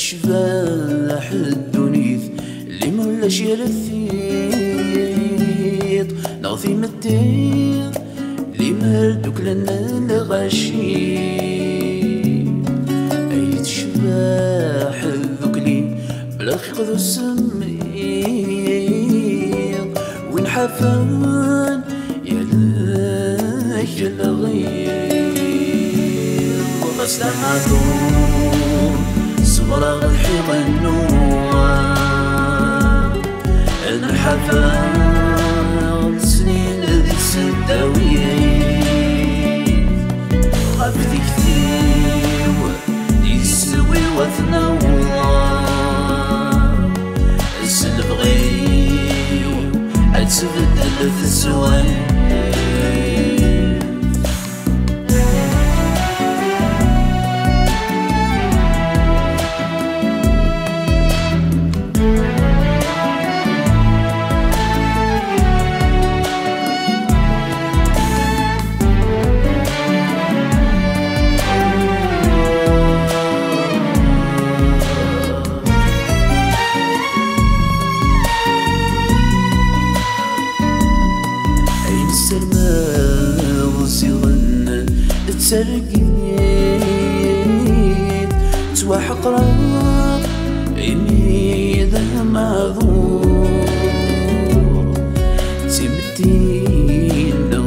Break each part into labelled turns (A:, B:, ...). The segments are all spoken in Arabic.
A: شباح الدنيث اللي مولاش يرثيط نغفي مدير اللي مردوك لنا الغشي ايت شباح الذكلي بلا خيق ذو السمير وين حفان يلاك الغير وغسلماتون صبر الحيط النوار الحفان سنين ذي السداوية غفت كثير يسوي وثنوار السلف غير عتبدل في السوين ترقيت تواحق راب عيني ذا معذور تمدينا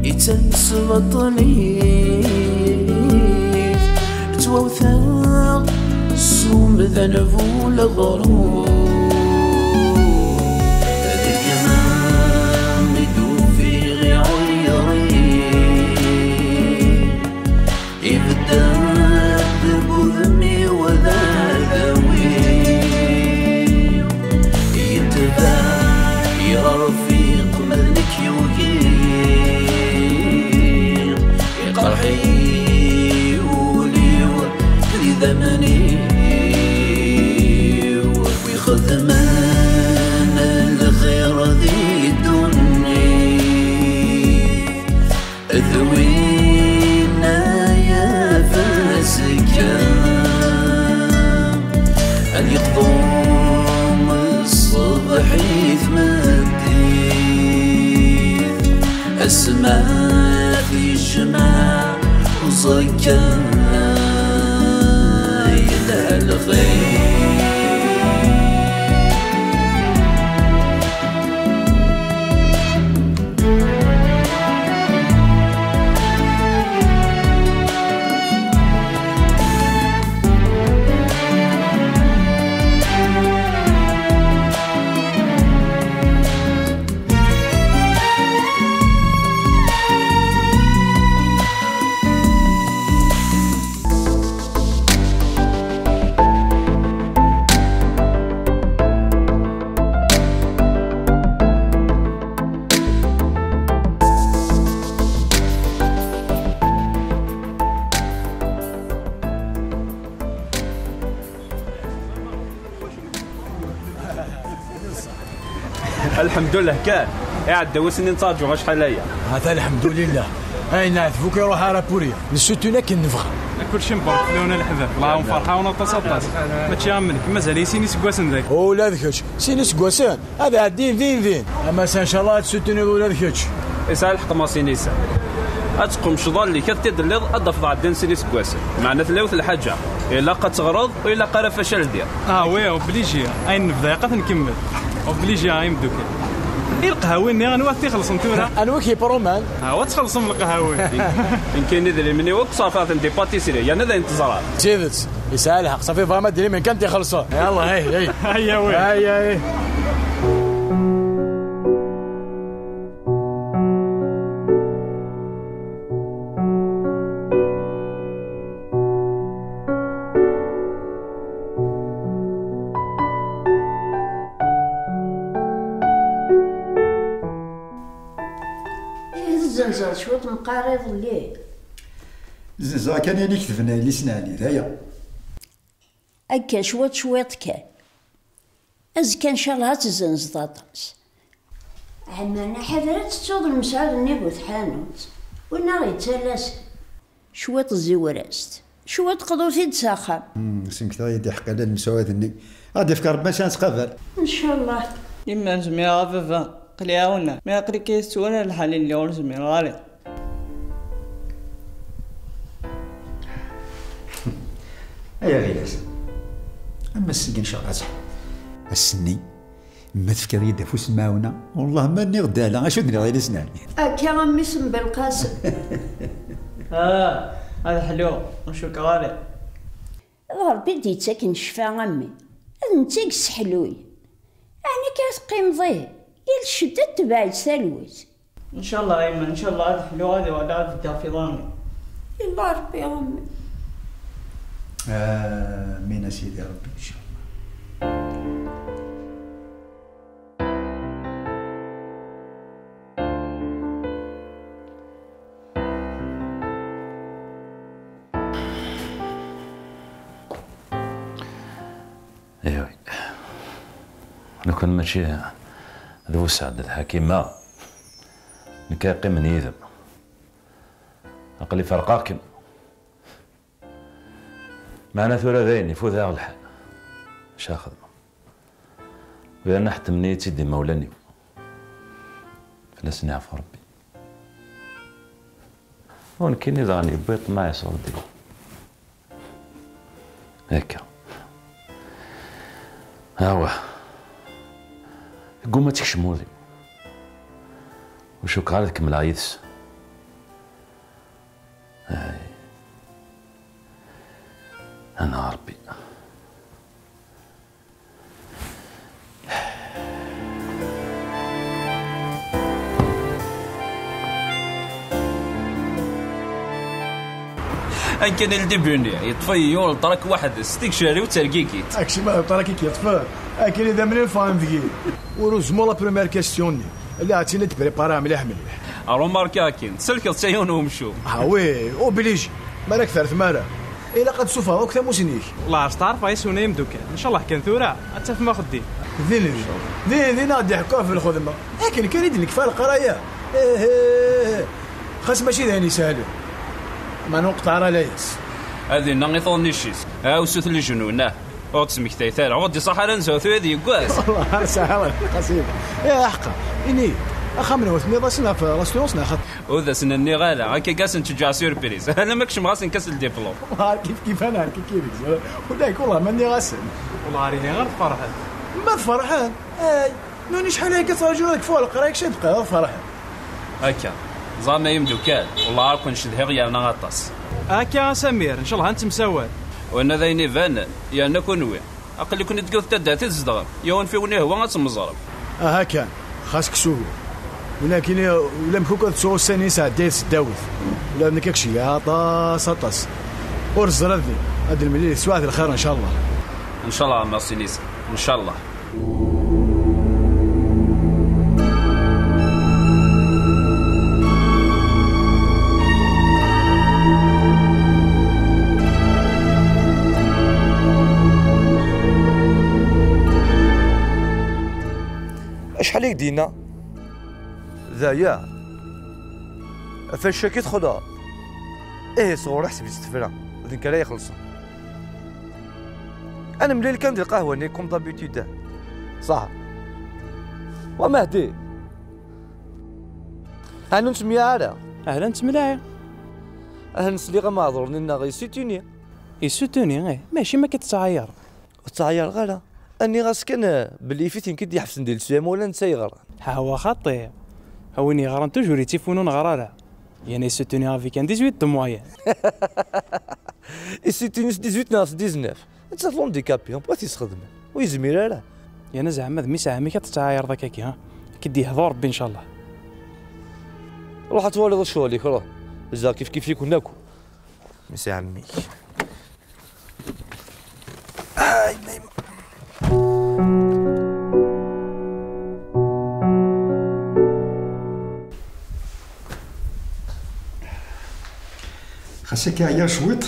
A: يتنس بطليت توثاق الصوم ذنبو الغرور هذا اليمان يدوب في غي عيري يبدأ بوذمي وذا ذوي يتبع يا رفيق مذنك يوكير يقرحي ولي وذي ذمني ويخدمان الخير ذي الدنيا ذوينا أن يقضون الصبح يثمديث السماء في الجماع وزكا يلها الخير
B: الحمد لله كان قاعد دوسني نتاجو شحال هيا
C: هذا الحمد لله اين عرفوك يروح على بوريا نسوتونا كنفخ
B: كلشي مبارك لونا الحذاء اللهم فرحه طاس ماشي منك مازال يسيني سكواسن ذاك
C: ولا ذاكش سيني سكواسن هذا عدين فين اما ان شاء الله تسوتوني ولا ذاكش
B: يسال الحق ما سينيسا اتقوم شضال اللي كتدلض اضف عدين سيني سكواسن معناتها ثلاث الحاجه الا قد تغرض والا قرا فشل دير
D: وي وبليجي اين نبدا قد نكمل وبليجي هاي مدوك القهاوي انا تيخلص نتورا
C: انا وكي برومان
D: ها تخلص من القهاوي
B: يمكن ندير مني وقت صافات ندي باتيسيري يعني ذا انتظار
C: تيدت يسال حق صافي فما ديري من كان تيخلصوا يلا هي
D: هيا وي
C: هيا
E: الزنزة شوية مقارض الليل
F: الزنزة كان يعني كتبنا اللي سنعني ذايا
E: أكا شويت كان أزكى إن شاء الله تزنز طاطس عمانا حضرت تصود المسعود النيبوث حانوت والنار يتسلس شوية الزوراست شو تقضوا ساخام.
F: سمك يدي حق على المساواتني غادي يفكر باش نتقابل
E: ان شاء الله.
G: إما نجمي غاففا قلي عاونا ما قلي كيستوانا الحال اللي ونجمي غالي.
F: يا غياس اما السقي ان شاء الله السني ما تفكر يد فوس المعاونه والله ما ني غدا لا شو ندير غير سناني
E: اكا غمسم بالقاسم.
G: هذا حلو نشوك غالي.
E: ربي ديتك نشفى عمي انتي حلوي انا كتقيم ضيه يا الشدة تبعد سلويت.
G: ان شاء الله ايمن ان شاء الله هذا حلو هذا ولا في في ظامي.
E: يلا ربي يا عمي.
F: امين سيدي ربي ان شاء الله.
H: ايوه لو كان ماشي ذو سعد الحكيم ما نكاقي من يذب أقلي فرقاكم معنا ثورة ذين يفوت ذا الحال شاخذ بأن حتى من يتسدي مولاني فلاس نعرف ربي ولكن إذا غني بيط معي صور دي هكا هاوه قوم ما تكشمولي وشو قالتك من العيدس هاي أنا ربي
B: ان كان الدبني يطفي يول طرك واحد ستيك شاري وتركيكيت
C: اكشي ما طركيك يطفى اكل اذا من الفان ذي وروزمو لا بريمير كيستيون اللي عطينا تبريبارا مليح مليح
B: روماركاكين سلكت سيون ومشو
C: وي وبليجي مالك ثالث مرة إلا قد سوفا وقت موسنيك
D: والله عرفت تعرف عايس ونايم دوكا ان شاء الله كان ثورة اتف ما خدي
C: ذي نادي حكا في الخدمة لكن كان يدلك في القراية خاص ماشي ذاني سهل ما نقطع راه لايس
B: هذه نغيطون نيشيس وسوث اللي جنونه او تسمك تايثال عودي صحراء نزوث هذه يقاس
C: والله سهل قصيدة يا حقا إني أخمنا وثمي ضاسنا في راسلونس ناخذ
B: وذا سنني غالا هكا كاس نتشجع سيربريز انا ماكش مغاسن كاس الدبلوم
C: كيف أنا كيف ولاك والله ماني غاسن
D: والله ريني غير فرحان
C: ما فرحان نوني شحال هكا تراجعك فوق القرايك شي تبقى فرحان
B: هكا زعما يمدو كان والله عارف نشد غير نغطس
D: هكا سمير ان شاء الله انت مساوي
B: وانا ذايني فانا يا انا كون وين اقل كون تقول تدات الزدغم يوان في وني هو غتمزرب
C: هكا خاصك سوق ولكن ولا مكوكا تسوق السنين ساعه دايس داوث ولا منك شي طاس ورزر ذي هذا المليل سواعد الخير ان شاء الله
B: ان شاء الله ميرسي نيس ان شاء الله.
I: شحال هيك دينا ذايا فاش كيدخل صغور حسب يستفرا ذيك لا يخلصوا انا ملي كندير قهوه ني كوم دابيتود صح ومهدي انا نسمي على
D: اهلا نسملايا
I: اهلا نسلي غا ضرني لنا غي سيتوني
D: يسوتوني ماشي ما كتعاير
I: تعاير غالا اني غاسكن بلي فيتين كدي حفص ندير السلام ولا نسيغر
D: ها هو خطي هوني غران توجور يتيفونون غرارا يعني سوتوني افيك ان 18 دو موين
I: سيتوني 18 ناس 19 انت فون ديكابي بغا تيخدم ويزمير راه
D: يا انا زعما ذمي ساعه مي كتعاير ذاك كي ها كدي يهضر ربي ان شاء الله
I: روح تولي شغلك روح بزاف كيف يكون ناكل مسا عمي نايم
F: خاصك عيا شويط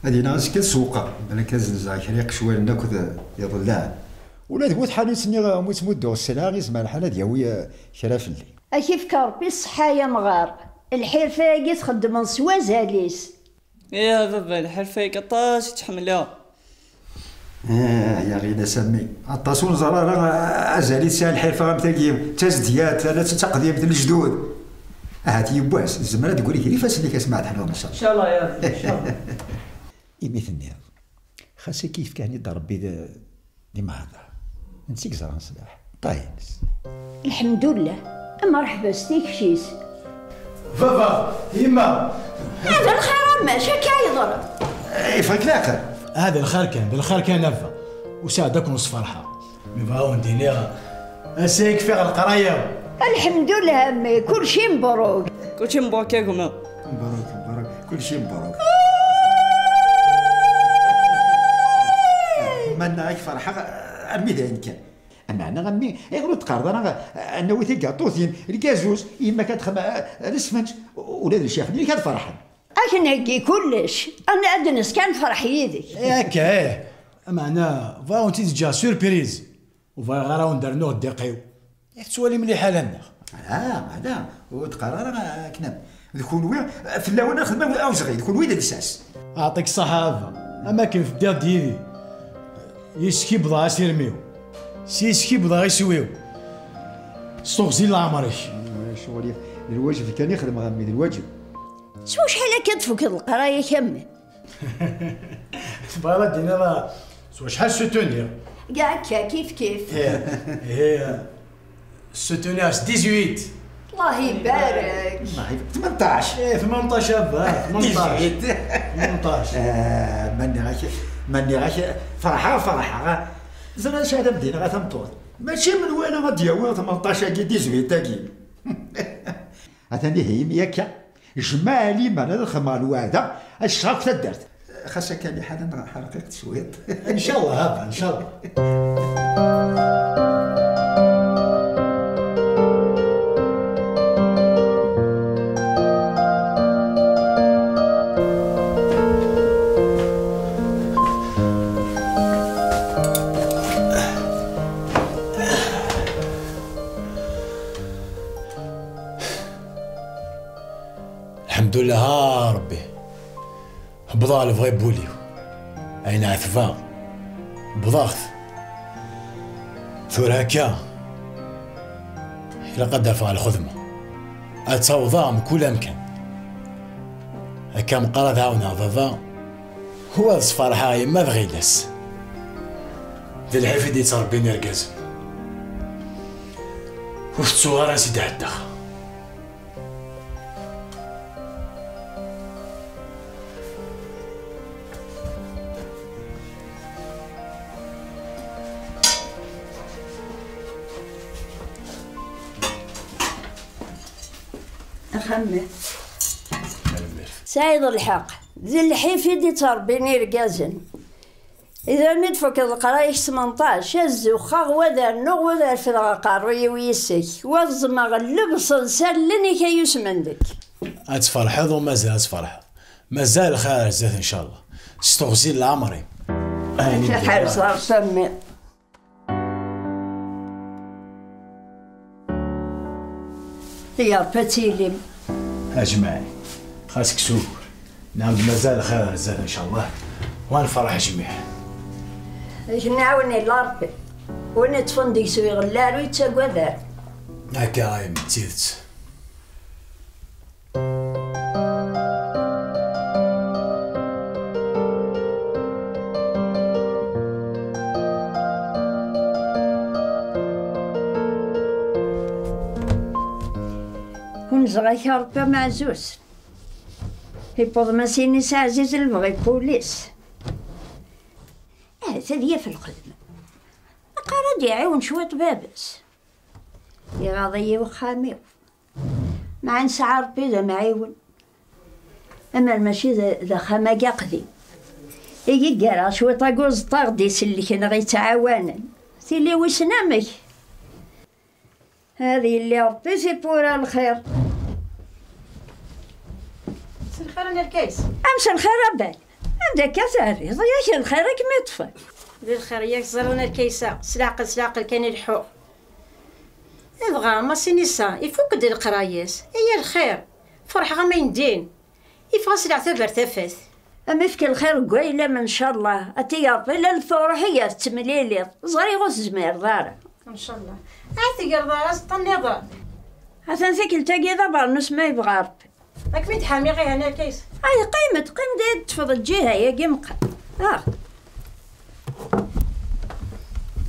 F: هادي ناس كتسوق بالك كازنزا كريق شويه ناكل يضلع ولا تقول حالي سني موت مدو السلاغي زعما الحاله ديالي شرف لي
E: كيف كربي الصحة يا مغار الحرفة تخدم سوا زاليس
G: يا بابا الحرفة كطاش تحملها.
F: يا غير سمي التصون زرارة أزالي تسال الحرفة غمتاكيم تزديات أنا تقديم الجدود هاتي يبواس الزمانة تقولي كيف فاس اللي كسمعت حنا
G: إن شاء الله يا إن شاء الله.
F: يمثلني هذا خاصة كيف كان يضرب بي ديما هذا نسيك زران صلاح طاينس.
E: الحمد لله. مرحبا ستيك شيس.
C: بابا يما
E: هذا الخير ماشي كيضرب.
F: يفرق لاخر
C: هذا الخير كان بالخير كان نفا وساعدك نص فرحة مبغاو ندينيها اسيك في القرايه.
E: الحمد لله امي كل شيء مبروك.
G: كل شيء مبروك يا قمة.
F: مبروك كل شيء مبروك. مناك فرحة الميدان كان اما انا غمي يقولوا تقارض انا ويتي كاطوثين الكازوز يما كتخمع الاسفنج ولاد الشيخ اللي كتفرحن
E: نهكي كلش انا ادنس كان فرح يدك
C: ياك اما انا فاونتي تجا سوربريز وفغاراو ندرنوه دقيو ياك تولي مليحه لنا.
F: لا وتقرر كناب يكون وين في الاول نخدم او صغير يكون وين الاساس.
C: اعطيك الصحافه اما كان في الدار ديالي يسكي بضاعه سيرميو سيسكي بضاعه يسويو صوغزي العمري
F: شغل الواجب كان يخدم غامي الواجب
E: شو شحال كتفك القرايه كامل.
C: تبارك دينا شحال سوتونير
E: كاع كيف
C: هي سوتونير 18
E: الله يبارك
C: 18 18 ابا 18
F: ماني غاش فرحه زعما شهاده بدينا غتمطوط ماشي من وين غادياوي 18 كي 18 تاكي عثاني هي ياك جمالي ما نخمال واحده الشرف تدرت خاصها كان حاجه حرقيقه شويه
C: ان شاء الله هذا ان شاء الله. الحمد لله ها ربي بضاع الفغي بوليو اين عثفا بضاغث ثور هكا الى قد رفع الخدمه اتوضا من كل امكان هكا مقرض هاونا ضضا هو الصفارحه يما بغيلس ذي الحيف دي تربيني ركاز وفي الصغار سيدي حدا
E: أخمه سعيد الحق ذي الحيف يدي تربيني ركازن إذا ندفك القرايش 18 الزوخاغ وذا النغ وذا في الغقار ويسك والزمغ اللبس نسلني كي يسمندك
C: أتفرحض ومازال أتفرحض مازال خير زاد إن شاء الله استغسل العمري
E: حال صار سمي يا باتيلم
C: أجمعي خاصك سوق نعم مازال خير زاد إن شاء الله ونفرح جميع
E: نعاوني لربي ونتفندق سوي غلال ويتساقوا ذا
C: هكا هاي متيت
E: ونزغيك ربي معزوز يبوض مسيني سعزيز البغي بوليس هي في الخدمة قرد يعاون شوية بابس يغاضي وخاميو مع نسعى ربي ذا معيون أما الماشي ذا خاماقا قديم يجي قرا شوية طاقوز طاغدي سلي كان غيتعاونا تيلي وسنامك هذه اللي ربي في بورا الخير
J: الخير انا الكيس
E: امس الخير ربك عندك كثاري ضياك الخير كما يطفى
J: بالخير ياك زرنا الكيسة سلاق كان الحو ابغى ما سينيسا يفوق دير القرايس هي الخير فرح غا ما يندين يفغى سلع تبر تفاث
E: أما فيك الخير قويلة من شاء الله أتي ربي لا الثورة هي تمليلي صغري غوز زمير دارا
J: ان شاء الله عاد تقرا طني ضرب
E: حسن ذيك التاقي ضبر نص ما يبغى ربي
J: راك ميت حامي غير هنا الكيس
E: هاي قيمة قيم تفضل الجهة يا قمقة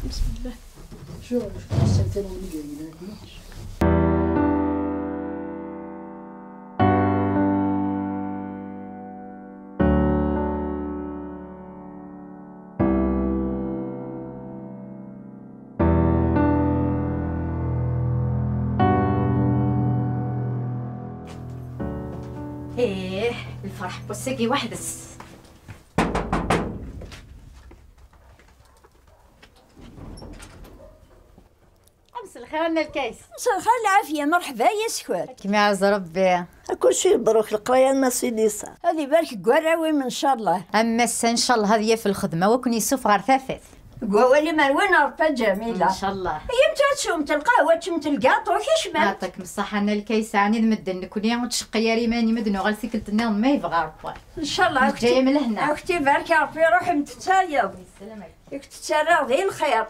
J: بسم الله
C: شوف السنتين اللي جايين
K: ايه الفرح بوسكي وحدس. امس الخير لنا الكيس.
E: امس الخير العافيه مرحبا يا سكوات.
K: كيما عز ربي.
E: كل شيء مبروك القرايه الناس اللي صار. هذه بارك قراوي من شاء الله.
K: اما ان شاء الله هذه في الخدمه وكن يسوف غير ثافث.
E: قولي مروان ربا جميله.
K: ان شاء الله.
E: هي متى تشوم القهوه تشمت الكاطو كيش ما.
K: يعطيك الصحه انا الكيس عني مدن كل يوم تشقي ريماني مدن وغل سكلت النوم ما يبغى ربا.
E: ان شاء الله
K: جايه من هنا.
E: اختي بارك ربي روحي متتسايض.
K: سلامك.
E: تتسرى غير الخير.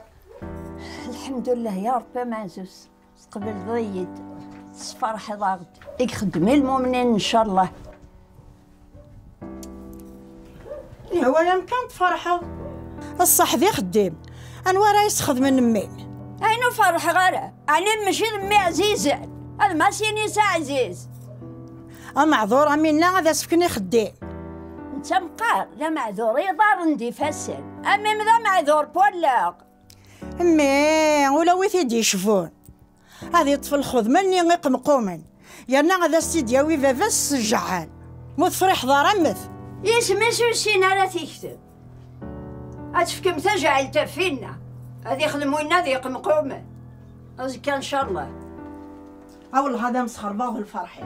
E: الحمد لله يا ربي معزوز. قبل ضيد فرح ضاغد يخدمي المؤمنين ان شاء الله.
J: هو يمكن تفرحوا
L: الصاحبي خدام انا رايس خدم من مين
E: اينو فرح غيره علي ماشي مي عزيزه هذا ما سينيسا عزيز
L: معذور منا هذا سفكني خدام
E: انت مقار لا معذور يضار ندي فسل امي مذا معذور بولاق
L: امي ولا ويثي يشوفون هذه طفل خذ مني غيق مقوما يرنا هذا السيدي وي فافس الجعان موت فريح دار امث
E: يسمي سوسينا لا تكتب أتفكم تجعل تفينا هذه يخدمونا ذي مقومة أزكى إن شاء الله
L: أول هذا مسخر باغ الفرحي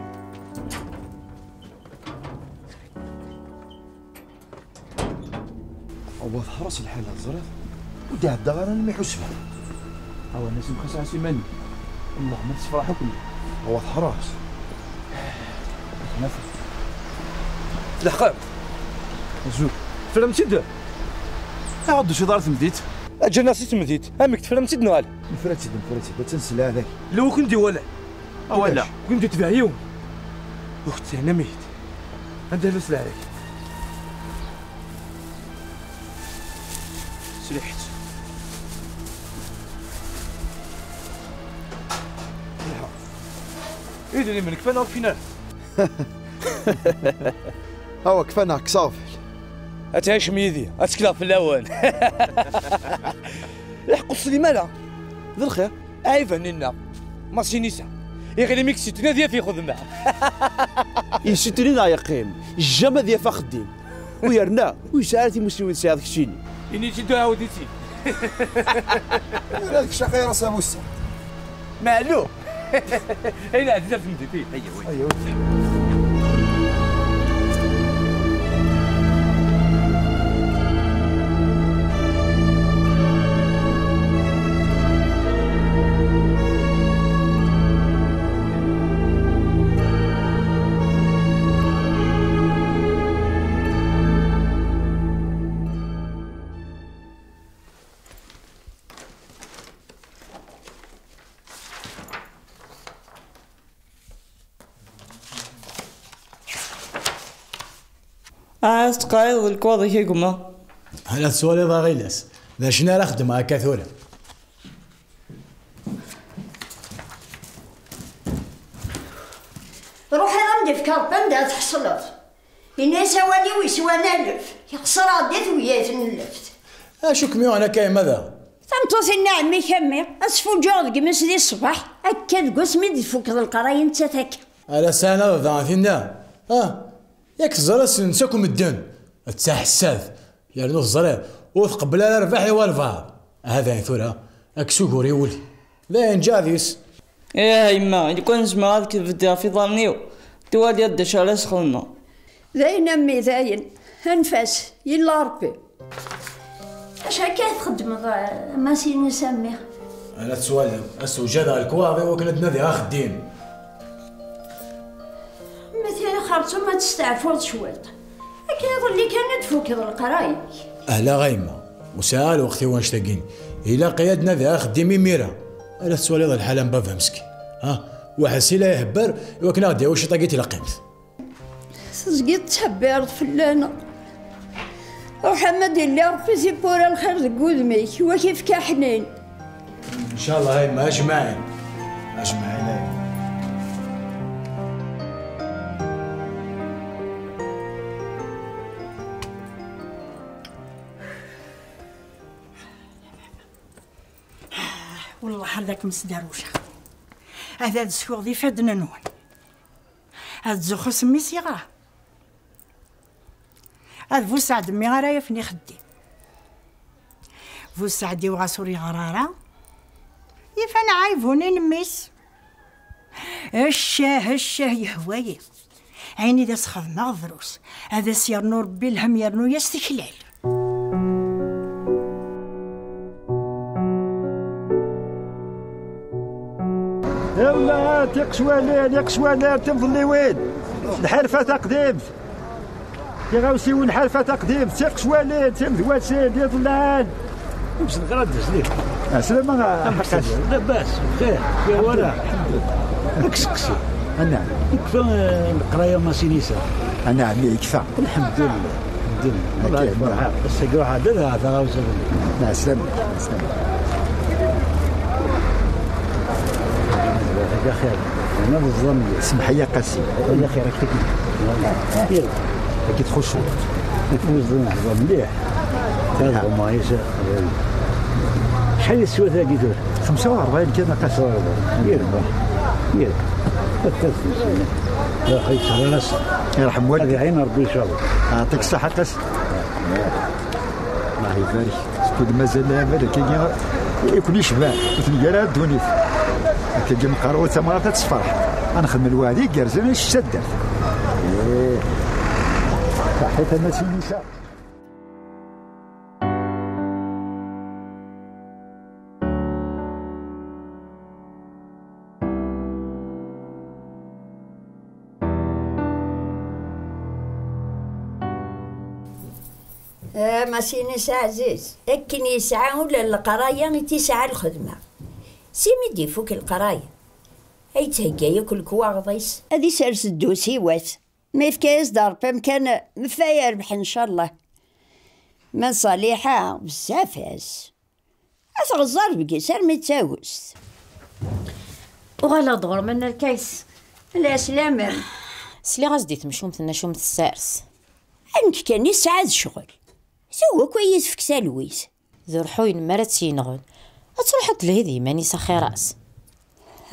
C: أو حرس الحال الزرف ودي هدا غير أنا ما يحسبها أو الناس مخسعة سيماني اللهم تفرحوا كله هو حراس نفس
I: الحقاب
C: زوج
I: فلمتي دار
C: عاودوا شي دار تمديت
I: اجا ناسي تمديت امك تفلمتي نوال
C: مفرتي بتنسى هذاك
I: لو كنتي ولا
C: ولا
I: كنت تبعيهم اختي انا ميت عندها لوس عليك سلحت ايه اللي منك فانا فينا
C: هو كفانا صافي
I: اتعيش ميدي اتكلا في الاول يحقوا السليمانه ذا الخير عايفه ننا ماشي نساء يغلي ميك ستنا ديال في خدمه
M: يسترينا يقيم الجامع ديال فخدين ويرنا ويسالتي مسوي سي هذاك الشيء
I: اني تدو عاودتي
C: هذاك الشقي راس موسى
I: معلوم اين عدنا في مدتي ايوا
G: عايز تقايض الكوضي كي قما
C: هلا سؤالي ضاغيلس ذا شنا راه خدمة هكا ثورة
E: روحي غندي في كاربان دا تحصلت إنا سوالي ويسوى نلف يخسر عديت ويات نلفت
C: اشو كميو انا كاين ماذا
E: تمطوثي عمي كمي اسفو جوض قمس دي الصباح اكد قسمي دي فوق القرايه انت تك
C: على سنة ضاع فينا ياك الزرس نساكم الدن تساح الساث يا نو الزرا وتقبل على رباحي والفا هذا ثورة اكسوغور يولي لا ينجاذيس
G: يا يما اللي كون نسمع هذاك الفيديو في ظنيو توال يد شالا سخلنا
E: ذاين امي ذاين انفاس يلا ربي اش هكا تخدم ما سيني نسميه
C: انا تسوالم السوجاد الكواضي وكانت نادي خدين
E: مثلا خرجوا ما تستعفوا شويط كيظل كان تفوكض القرايك.
C: أهلا غايمة وسال وقتي واش تاقين إلا قيادنا ذا خديمي ميرا ألا تسوالي الحالة مبا مسكين واحد سيلا يهبر وكنا غدي واش طاقيتي لقيمت
E: سزقيت تحبير فلانا وحمد الله ربي زيبورا الخير ذك ودميك وكيف كحنين
C: إن شاء الله هايمة أجمعين هايمة.
L: والله هذاك مسداروشه هذا السوق ذي فادنا نون هذا الزخو سمي صغار هذا فو سعد مي غرايا فني خدي فو سعدي وغاسوري غرارة يفانا عايفوني نميس هشه يهواي عيني ذا سخذ مغضروس هذا سيرنو ربي الهم يرنو يستكلال.
F: يلا تيقشوالي تنظلي وين الحرفة تقديم يغاوسي وين حرفة تقديم تيقشوالي تمذواتين يضلان
N: باش نقرا دزليك
F: سلامة
N: حقاش لاباس بخير يا ورا الحمد لله كسكسي
F: نعم
N: يكفى القرايه ماسينيسا
F: نعم يكفى
N: الحمد لله الله يبارك بس يقرا هذا هذا غاوسه
F: نعم سلامة
N: يا خير انا بالظن
F: سمح يا قاسي
N: يا خير راك تكمل يلا
F: راك تخشوا
N: بالظن مليح هذا ما يسا شحال السوا ثاقي دور
F: 45 كذا قاسي
N: يربح يا خي خلاص
F: يرحم والديك
N: هذه عين ربي ان شاء الله
F: يعطيك الصحة قاسي الله يبارك سكود مازال بالك يكون يشبع وتلقى الدونيت كنجي مقروه ثمرات تصفرح انا نخدم الوادي كرزان الشدة صحيت انا تنسى
E: ما سيني عزيز اكن يسعى ولا القرايه تسعى الخدمه سيمي ديفوك القرايه اي تهقى ياكل كواغضيس هذه سارس الدوسي وات ما يفكاس دار بامكان مفايا ربح ان شاء الله من صالحه بزاف هاز اثغزر بكي سار ما تساوس
J: وغالا دور من الكيس
E: لا سلامة
J: سلي غازدي تمشومت نشومت السارس
E: انك كان يسعى الشغل سوا كويس فيك سالويس
J: ذو رحوين مرات ينغن أتروح تلهذي ماني ساخي راس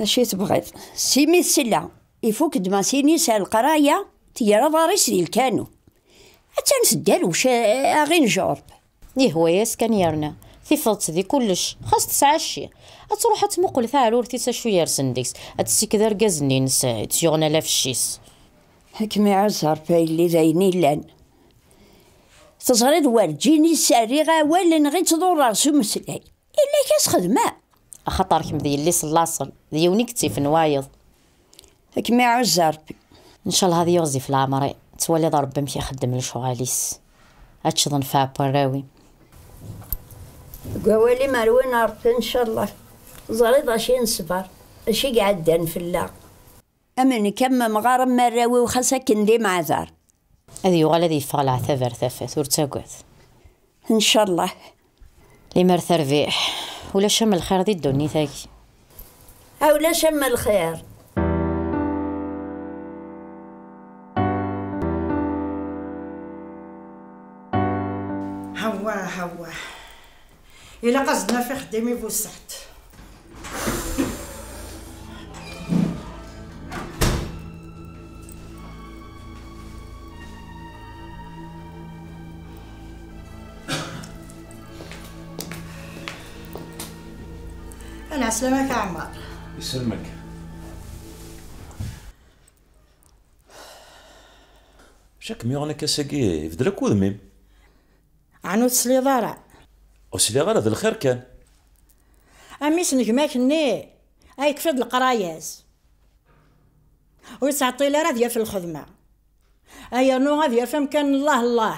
E: اشي تبغيض سيمي السلة يفوك دماسيني سال القراية تيرا ضاريس ديال الكانو حتى نسدال وش غير نجرب
J: هو ياس كان يرنا ثيفضت ذي كلش خاص تسعشي أتروح تمقل ثارور تيسا شوية رسنديكس أتسيك ذا رقازني نسا تيغنا لا في الشيس
E: هكمي عزار باي اللي زيني لان تصغريد والجيني الساري ولا نغي تدور راسو مسلاي إلا كاس خدمة
J: أخطرك مذي اللي صلاصل ذي ونكتي في نوايض
E: هكمي عزار بي
J: إن شاء الله هذه يغزي في العمري تولي ضرب مشي يخدم لشغاليس أتشظن فاب وراوي
E: قوالي مروين ربي إن شاء الله زغريد أشي نصبر أشي قعدان في الله أمني كم مغارم مراوي وخاصك ندي معذار
J: هذه يغال هذه يفغل عثابر ثافث ورتاقوث
E: إن شاء الله
J: لي مرث ربيح ولا شم الخير دي الدنيا ثاكي
E: أو لا شم الخير
L: هوا إلا قصدنا في خدمي بوسعت أنا سلامك عمار
H: يسلمك شاك ميغنا كاساكي يفدلك وذميم
L: عنو تسلي ضارع
H: وسلي غير هذا الخير كان
L: أميس نجماك ني هاي كفد القراياز ويسعطي لها راضية في الخدمة ايا نو غادي يفهم كان الله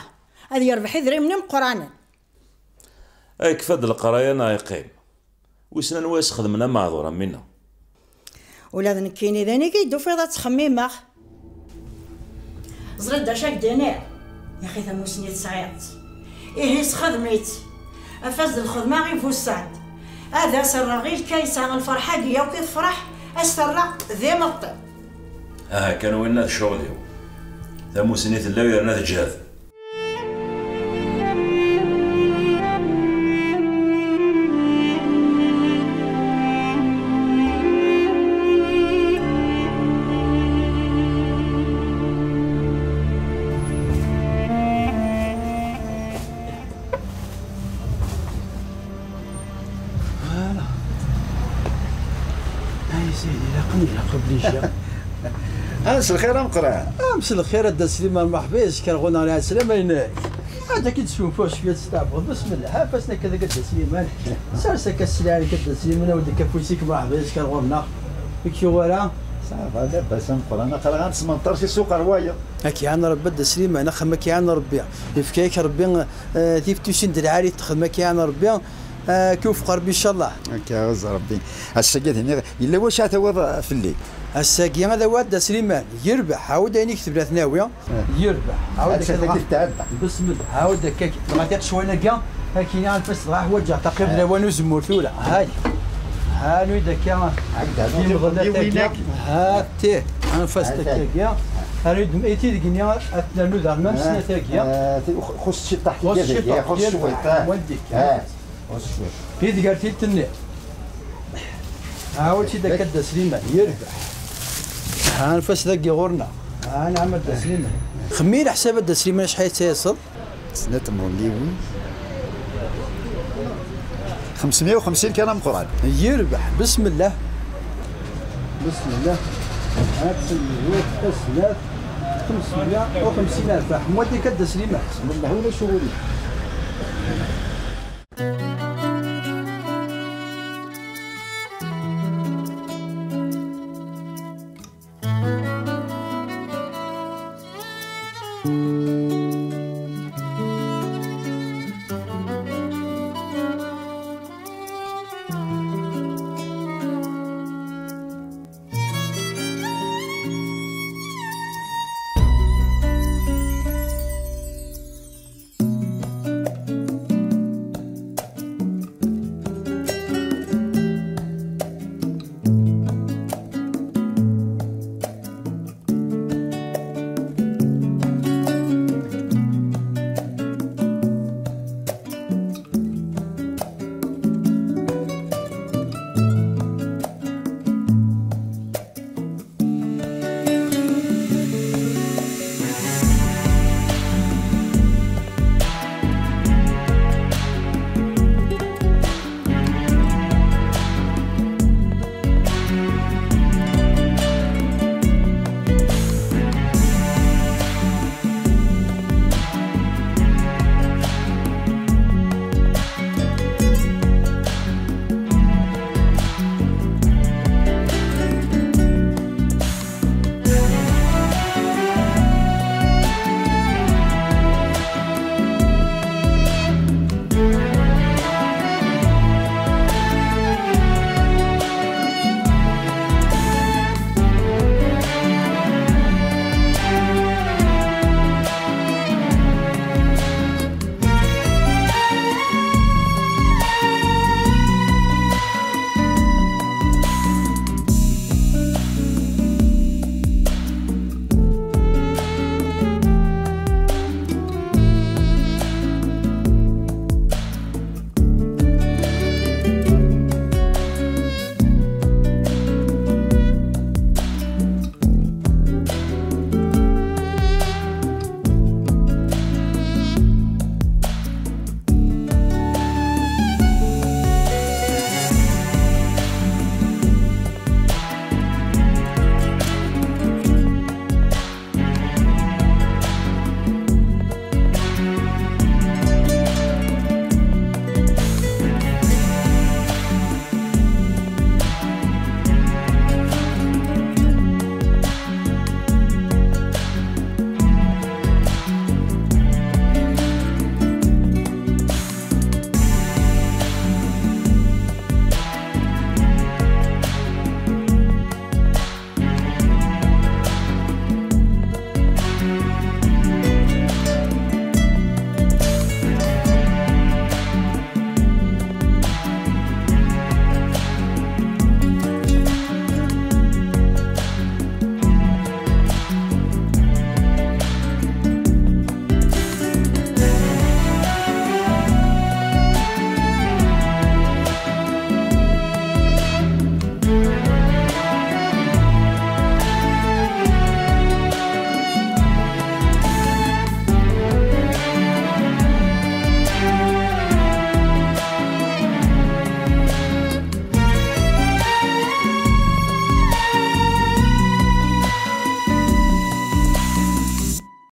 L: غادي يربح يدري مني قرانا.
H: اي كفاد القرايه نايقين ويسنا نواس خدمنا معذوره منا
L: ولا نكيني ذاني كيدو في ذات تخميمه زرد داشاك دينار يا اخي ثموسني تسعيط ايه خدميت افاز الخدمه غير فوساد هذا سر غير كيسا الفرحه ديا وكيف فرح اسرع ذي مطي
H: كانوا وين الشغل يو ثموسني تلاو يرنا تجهاز
F: امس الخير مقران.
N: امس الخير الدا سليمان محبيس كان غنى على السلامه يناك هذا كي تشوف فوق شويه تستعبط بسم الله حافسنا كذا قد سليمان سالسه كالسلالي قد سليمان ودي كفوسيك محبيس كان غنى كي ورا
F: صافا لاباس مقران قرا 18 في سوق روايه
N: هاكي عن ربي دا سليمان خما كي عن ربي يفكاك ربي ثيف توشين درعاري تخدم كي عن ربي كيوفق ربي ان شاء الله
F: هكا غز ربي الساقات هنا الا واش عتوض في الليل
N: الساقي هذا واد سليمان يربح عاود يعني يكتب له ثانويه يربح عاود
F: كذا
N: بسم الله عاود هكاك ما تعطيش شويه كاع هاكي نعرف بس راح وجه تقريبا وانو زمور ثولا هاي هانو دكا هكذا هاتي انا فاست كاع هانو دميتي دكنيا اثنو ذا ما مسنا تاكيا
F: خص شي طاح كذا خص شويه
N: وديك
F: خص شويه
N: في دقرتي تني عاود شي داك دا سليمان يربح هانفاس ذاك غورنا انا عمل دا سليمان خمين حساب دا سليمان شحال تيصل
F: سنة مليون 550 كلام قران
N: يربح بسم الله بسم الله هات سنوات اسناد 550 الف حمودي كدا سليمان بسم الله ولا شغلي